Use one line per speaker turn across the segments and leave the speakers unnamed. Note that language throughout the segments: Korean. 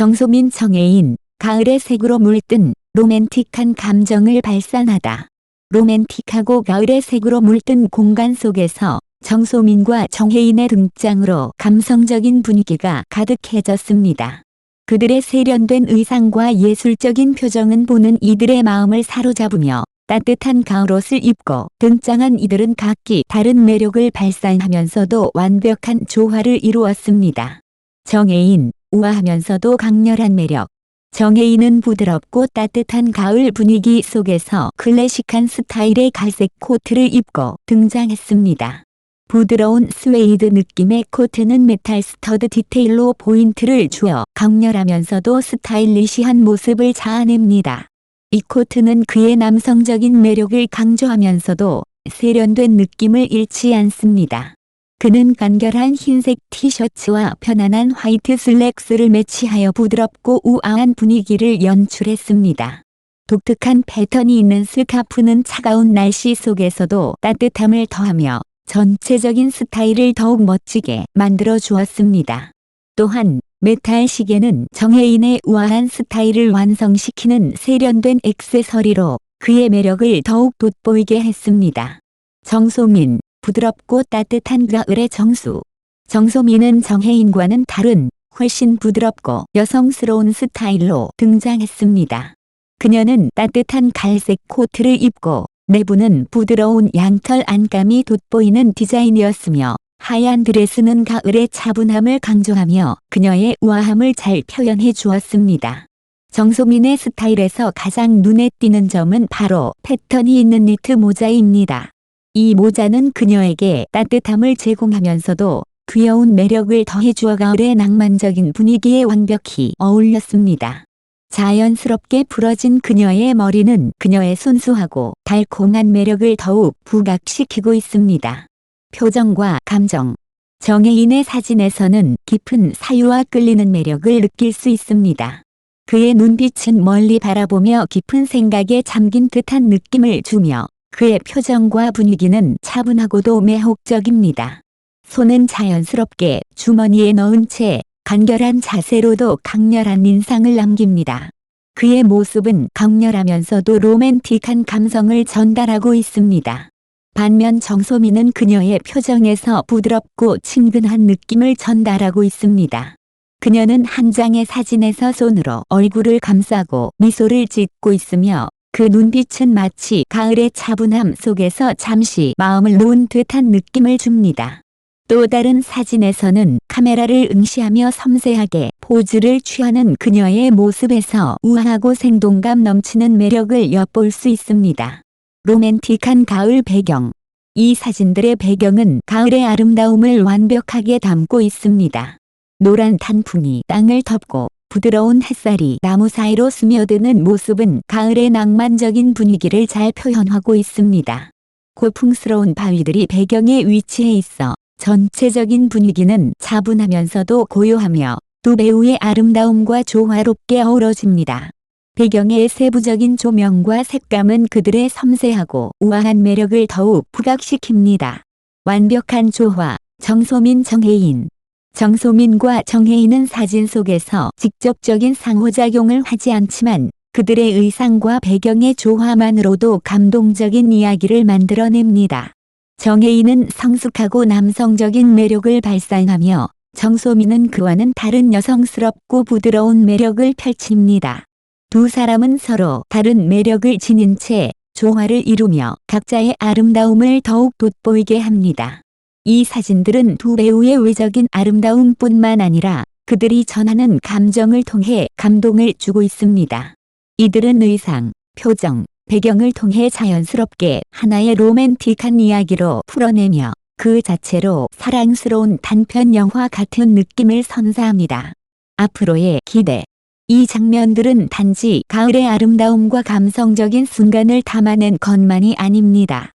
정소민 정혜인, 가을의 색으로 물든 로맨틱한 감정을 발산하다. 로맨틱하고 가을의 색으로 물든 공간 속에서 정소민과 정혜인의 등장으로 감성적인 분위기가 가득해졌습니다. 그들의 세련된 의상과 예술적인 표정은 보는 이들의 마음을 사로잡으며 따뜻한 가을옷을 입고 등장한 이들은 각기 다른 매력을 발산하면서도 완벽한 조화를 이루었습니다. 정혜인, 우아하면서도 강렬한 매력. 정혜인은 부드럽고 따뜻한 가을 분위기 속에서 클래식한 스타일의 갈색 코트를 입고 등장했습니다. 부드러운 스웨이드 느낌의 코트는 메탈 스터드 디테일로 포인트를 주어 강렬하면서도 스타일리시한 모습을 자아냅니다. 이 코트는 그의 남성적인 매력을 강조하면서도 세련된 느낌을 잃지 않습니다. 그는 간결한 흰색 티셔츠와 편안한 화이트 슬랙스를 매치하여 부드럽고 우아한 분위기를 연출했습니다. 독특한 패턴이 있는 스카프는 차가운 날씨 속에서도 따뜻함을 더하며 전체적인 스타일을 더욱 멋지게 만들어 주었습니다. 또한 메탈 시계는 정혜인의 우아한 스타일을 완성시키는 세련된 액세서리로 그의 매력을 더욱 돋보이게 했습니다. 정소민, 부드럽고 따뜻한 가을의 정수. 정소민은 정혜인과는 다른 훨씬 부드럽고 여성스러운 스타일로 등장했습니다. 그녀는 따뜻한 갈색 코트를 입고 내부는 부드러운 양털 안감이 돋보이는 디자인이었으며 하얀 드레스는 가을의 차분함을 강조하며 그녀의 우아함을 잘 표현해 주었습니다. 정소민의 스타일에서 가장 눈에 띄는 점은 바로 패턴이 있는 니트 모자입니다. 이 모자는 그녀에게 따뜻함을 제공하면서도 귀여운 매력을 더해주어 가을의 낭만적인 분위기에 완벽히 어울렸습니다. 자연스럽게 풀어진 그녀의 머리는 그녀의 순수하고 달콤한 매력을 더욱 부각시키고 있습니다. 표정과 감정. 정혜인의 사진에서는 깊은 사유와 끌리는 매력을 느낄 수 있습니다. 그의 눈빛은 멀리 바라보며 깊은 생각에 잠긴 듯한 느낌을 주며 그의 표정과 분위기는 차분하고도 매혹적입니다. 손은 자연스럽게 주머니에 넣은 채 간결한 자세로도 강렬한 인상을 남깁니다. 그의 모습은 강렬하면서도 로맨틱한 감성을 전달하고 있습니다. 반면 정소민은 그녀의 표정에서 부드럽고 친근한 느낌을 전달하고 있습니다. 그녀는 한 장의 사진에서 손으로 얼굴을 감싸고 미소를 짓고 있으며 그 눈빛은 마치 가을의 차분함 속에서 잠시 마음을 놓은 듯한 느낌을 줍니다. 또 다른 사진에서는 카메라를 응시하며 섬세하게 포즈를 취하는 그녀의 모습에서 우아하고 생동감 넘치는 매력을 엿볼 수 있습니다. 로맨틱한 가을 배경. 이 사진들의 배경은 가을의 아름다움을 완벽하게 담고 있습니다. 노란 단풍이 땅을 덮고 부드러운 햇살이 나무 사이로 스며드는 모습은 가을의 낭만적인 분위기를 잘 표현하고 있습니다. 고풍스러운 바위들이 배경에 위치해 있어 전체적인 분위기는 차분하면서도 고요하며 두 배우의 아름다움과 조화롭게 어우러집니다. 배경의 세부적인 조명과 색감은 그들의 섬세하고 우아한 매력을 더욱 부각시킵니다. 완벽한 조화. 정소민 정혜인. 정소민과 정혜인은 사진 속에서 직접적인 상호작용을 하지 않지만 그들의 의상과 배경의 조화만으로도 감동적인 이야기를 만들어냅니다. 정혜인은 성숙하고 남성적인 매력을 발산하며 정소민은 그와는 다른 여성스럽고 부드러운 매력을 펼칩니다. 두 사람은 서로 다른 매력을 지닌 채 조화를 이루며 각자의 아름다움을 더욱 돋보이게 합니다. 이 사진들은 두 배우의 외적인 아름다움뿐만 아니라 그들이 전하는 감정을 통해 감동을 주고 있습니다. 이들은 의상, 표정, 배경을 통해 자연스럽게 하나의 로맨틱한 이야기로 풀어내며 그 자체로 사랑스러운 단편 영화 같은 느낌을 선사합니다. 앞으로의 기대. 이 장면들은 단지 가을의 아름다움과 감성적인 순간을 담아낸 것만이 아닙니다.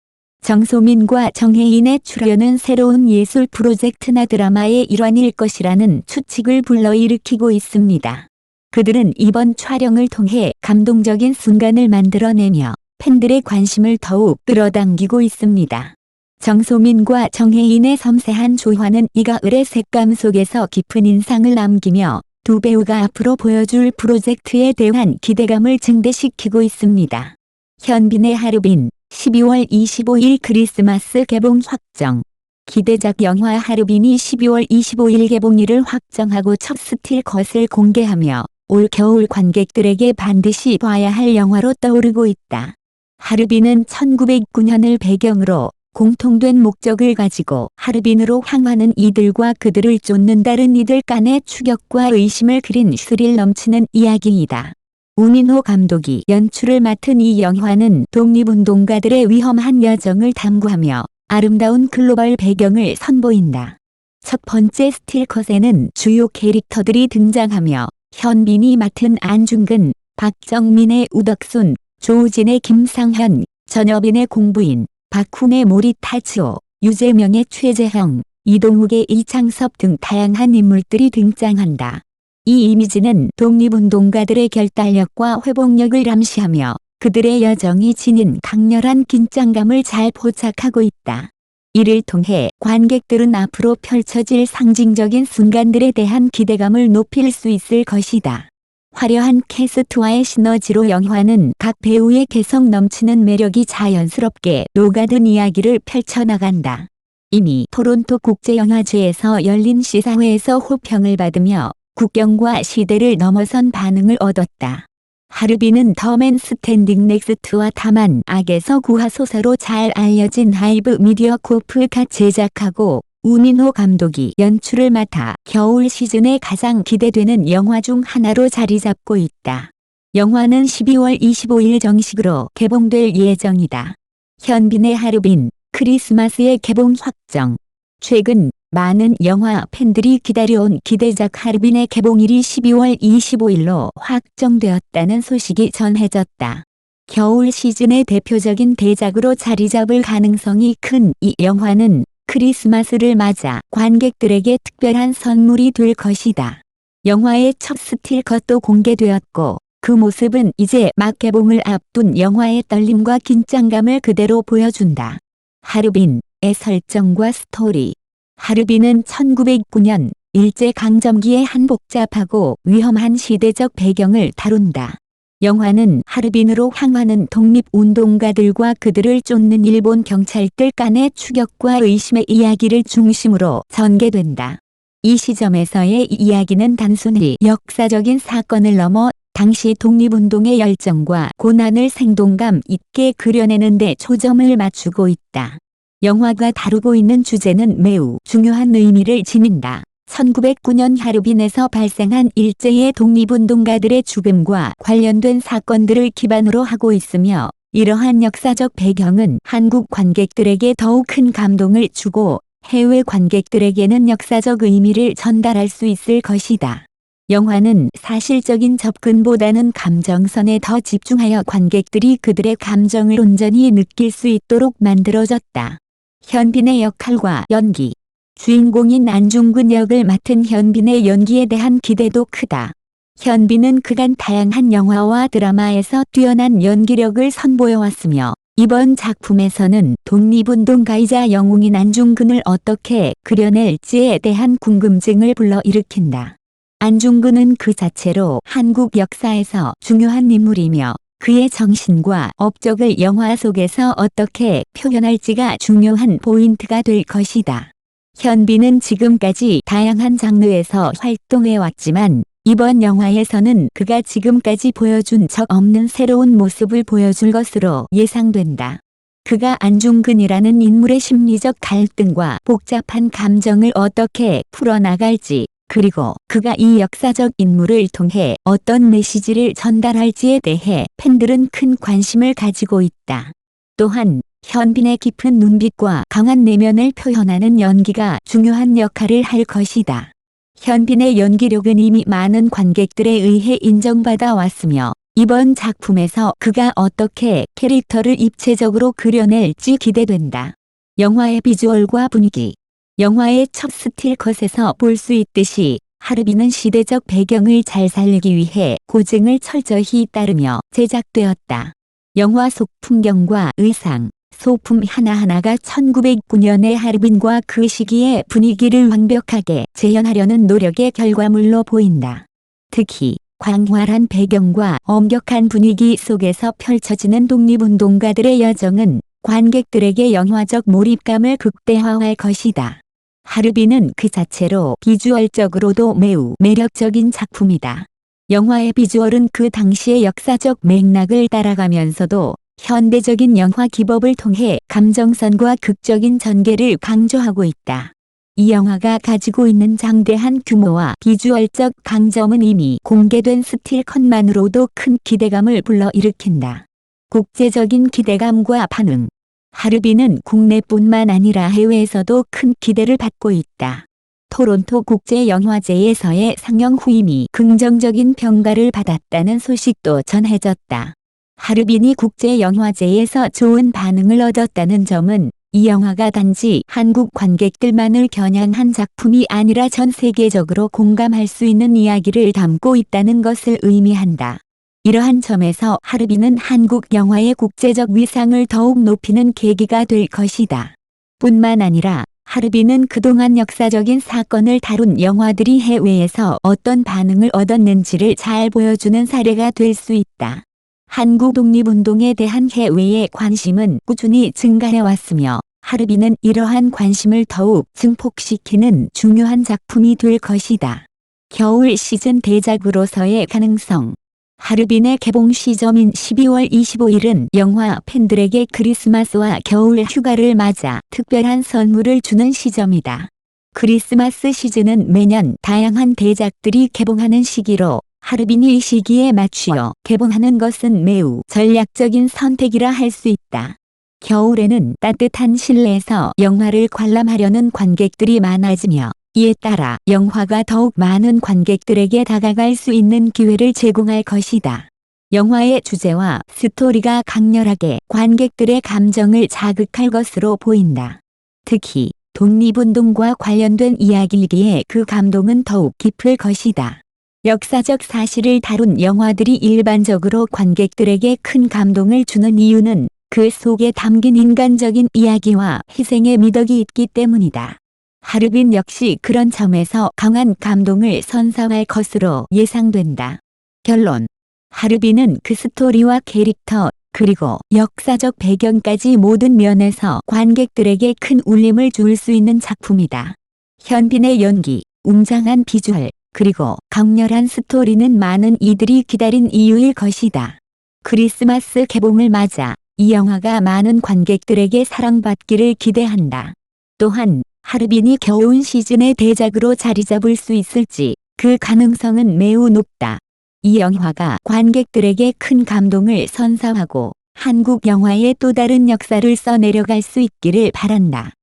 정소민과 정혜인의 출연은 새로운 예술 프로젝트나 드라마의 일환일 것이라는 추측을 불러일으키고 있습니다. 그들은 이번 촬영을 통해 감동적인 순간을 만들어내며 팬들의 관심을 더욱 끌어당기고 있습니다. 정소민과 정혜인의 섬세한 조화는 이 가을의 색감 속에서 깊은 인상을 남기며 두 배우가 앞으로 보여줄 프로젝트에 대한 기대감을 증대시키고 있습니다. 현빈의 하루빈 12월 25일 크리스마스 개봉 확정. 기대작 영화 하루빈이 12월 25일 개봉일을 확정하고 첫 스틸컷을 공개하며 올 겨울 관객들에게 반드시 봐야 할 영화로 떠오르고 있다. 하루빈은 1909년을 배경으로 공통된 목적을 가지고 하루빈으로 향하는 이들과 그들을 쫓는 다른 이들 간의 추격과 의심을 그린 스릴 넘치는 이야기이다. 우민호 감독이 연출을 맡은 이 영화는 독립운동가들의 위험한 여정을 탐구하며 아름다운 글로벌 배경을 선보인다. 첫 번째 스틸컷에는 주요 캐릭터들이 등장하며 현빈이 맡은 안중근, 박정민의 우덕순, 조우진의 김상현, 전여빈의 공부인, 박훈의 모리타치오, 유재명의 최재형, 이동욱의 이창섭 등 다양한 인물들이 등장한다. 이 이미지는 독립운동가들의 결단력과 회복력을 암시하며 그들의 여정이 지닌 강렬한 긴장감을 잘 포착하고 있다. 이를 통해 관객들은 앞으로 펼쳐질 상징적인 순간들에 대한 기대감을 높일 수 있을 것이다. 화려한 캐스트와의 시너지로 영화는 각 배우의 개성 넘치는 매력이 자연스럽게 녹아든 이야기를 펼쳐나간다. 이미 토론토 국제영화제에서 열린 시사회에서 호평을 받으며 국경과 시대를 넘어선 반응을 얻었다. 하루빈은 더맨 스탠딩 넥스트와 다만 악에서 구하소서로 잘 알려진 하이브 미디어 코프가 제작하고 우민호 감독이 연출을 맡아 겨울 시즌에 가장 기대되는 영화 중 하나로 자리 잡고 있다. 영화는 12월 25일 정식으로 개봉될 예정이다. 현빈의 하루빈, 크리스마스의 개봉 확정. 최근 많은 영화 팬들이 기다려온 기대작 하루빈의 개봉일이 12월 25일로 확정되었다는 소식이 전해졌다. 겨울 시즌의 대표적인 대작으로 자리 잡을 가능성이 큰 이 영화는 크리스마스를 맞아 관객들에게 특별한 선물이 될 것이다. 영화의 첫 스틸컷도 공개되었고 그 모습은 이제 막 개봉을 앞둔 영화의 떨림과 긴장감을 그대로 보여준다. 하루빈의 설정과 스토리. 하루빈은 1909년 일제강점기의 한 복잡하고 위험한 시대적 배경을 다룬다. 영화는 하루빈으로 향하는 독립운동가들과 그들을 쫓는 일본 경찰들 간의 추격과 의심의 이야기를 중심으로 전개된다. 이 시점에서의 이야기는 단순히 역사적인 사건을 넘어 당시 독립운동의 열정과 고난을 생동감 있게 그려내는 데 초점을 맞추고 있다. 영화가 다루고 있는 주제는 매우 중요한 의미를 지닌다. 1909년 하루빈에서 발생한 일제의 독립운동가들의 죽음과 관련된 사건들을 기반으로 하고 있으며 이러한 역사적 배경은 한국 관객들에게 더욱 큰 감동을 주고 해외 관객들에게는 역사적 의미를 전달할 수 있을 것이다. 영화는 사실적인 접근보다는 감정선에 더 집중하여 관객들이 그들의 감정을 온전히 느낄 수 있도록 만들어졌다. 현빈의 역할과 연기. 주인공인 안중근 역을 맡은 현빈의 연기에 대한 기대도 크다. 현빈은 그간 다양한 영화와 드라마에서 뛰어난 연기력을 선보여왔으며 이번 작품에서는 독립운동가이자 영웅인 안중근을 어떻게 그려낼지에 대한 궁금증을 불러일으킨다. 안중근은 그 자체로 한국 역사에서 중요한 인물이며 그의 정신과 업적을 영화 속에서 어떻게 표현할지가 중요한 포인트가 될 것이다. 현빈은 지금까지 다양한 장르에서 활동해왔지만 이번 영화에서는 그가 지금까지 보여준 적 없는 새로운 모습을 보여줄 것으로 예상된다. 그가 안중근이라는 인물의 심리적 갈등과 복잡한 감정을 어떻게 풀어나갈지, 그리고 그가 이 역사적 인물을 통해 어떤 메시지를 전달할지에 대해 팬들은 큰 관심을 가지고 있다. 또한 현빈의 깊은 눈빛과 강한 내면을 표현하는 연기가 중요한 역할을 할 것이다. 현빈의 연기력은 이미 많은 관객들에 의해 인정받아 왔으며 이번 작품에서 그가 어떻게 캐릭터를 입체적으로 그려낼지 기대된다. 영화의 비주얼과 분위기. 영화의 첫 스틸컷에서 볼 수 있듯이 하루빈은 시대적 배경을 잘 살리기 위해 고증을 철저히 따르며 제작되었다. 영화 속 풍경과 의상, 소품 하나하나가 1909년의 하루빈과 그 시기의 분위기를 완벽하게 재현하려는 노력의 결과물로 보인다. 특히 광활한 배경과 엄격한 분위기 속에서 펼쳐지는 독립운동가들의 여정은 관객들에게 영화적 몰입감을 극대화할 것이다. 하르비는 그 자체로 비주얼적으로도 매우 매력적인 작품이다. 영화의 비주얼은 그 당시의 역사적 맥락을 따라가면서도 현대적인 영화 기법을 통해 감정선과 극적인 전개를 강조하고 있다. 이 영화가 가지고 있는 장대한 규모와 비주얼적 강점은 이미 공개된 스틸컷만으로도 큰 기대감을 불러일으킨다. 국제적인 기대감과 반응. 하르비는 국내뿐만 아니라 해외에서도 큰 기대를 받고 있다. 토론토 국제영화제에서의 상영 후임이 긍정적인 평가를 받았다는 소식도 전해졌다. 하르빈이 국제영화제에서 좋은 반응을 얻었다는 점은 이 영화가 단지 한국 관객들만을 겨냥한 작품이 아니라 전 세계적으로 공감할 수 있는 이야기를 담고 있다는 것을 의미한다. 이러한 점에서 하르비는 한국 영화의 국제적 위상을 더욱 높이는 계기가 될 것이다. 뿐만 아니라 하르비는 그동안 역사적인 사건을 다룬 영화들이 해외에서 어떤 반응을 얻었는지를 잘 보여주는 사례가 될 수 있다. 한국 독립운동에 대한 해외의 관심은 꾸준히 증가해왔으며 하르비는 이러한 관심을 더욱 증폭시키는 중요한 작품이 될 것이다. 겨울 시즌 대작으로서의 가능성. 하르빈의 개봉 시점인 12월 25일은 영화 팬들에게 크리스마스와 겨울 휴가를 맞아 특별한 선물을 주는 시점이다. 크리스마스 시즌은 매년 다양한 대작들이 개봉하는 시기로 하르빈이 이 시기에 맞추어 개봉하는 것은 매우 전략적인 선택이라 할 수 있다. 겨울에는 따뜻한 실내에서 영화를 관람하려는 관객들이 많아지며 이에 따라 영화가 더욱 많은 관객들에게 다가갈 수 있는 기회를 제공할 것이다. 영화의 주제와 스토리가 강렬하게 관객들의 감정을 자극할 것으로 보인다. 특히 독립운동과 관련된 이야기이기에 그 감동은 더욱 깊을 것이다. 역사적 사실을 다룬 영화들이 일반적으로 관객들에게 큰 감동을 주는 이유는 그 속에 담긴 인간적인 이야기와 희생의 미덕이 있기 때문이다. 하르빈 역시 그런 점에서 강한 감동을 선사할 것으로 예상된다. 결론. 하르빈은 그 스토리와 캐릭터, 그리고 역사적 배경까지 모든 면에서 관객들에게 큰 울림을 줄 수 있는 작품이다. 현빈의 연기, 웅장한 비주얼, 그리고 강렬한 스토리는 많은 이들이 기다린 이유일 것이다. 크리스마스 개봉을 맞아 이 영화가 많은 관객들에게 사랑받기를 기대한다. 또한 하르빈이 겨울 시즌의 대작으로 자리 잡을 수 있을지 그 가능성은 매우 높다. 이 영화가 관객들에게 큰 감동을 선사하고 한국 영화의 또 다른 역사를 써내려갈 수 있기를 바란다.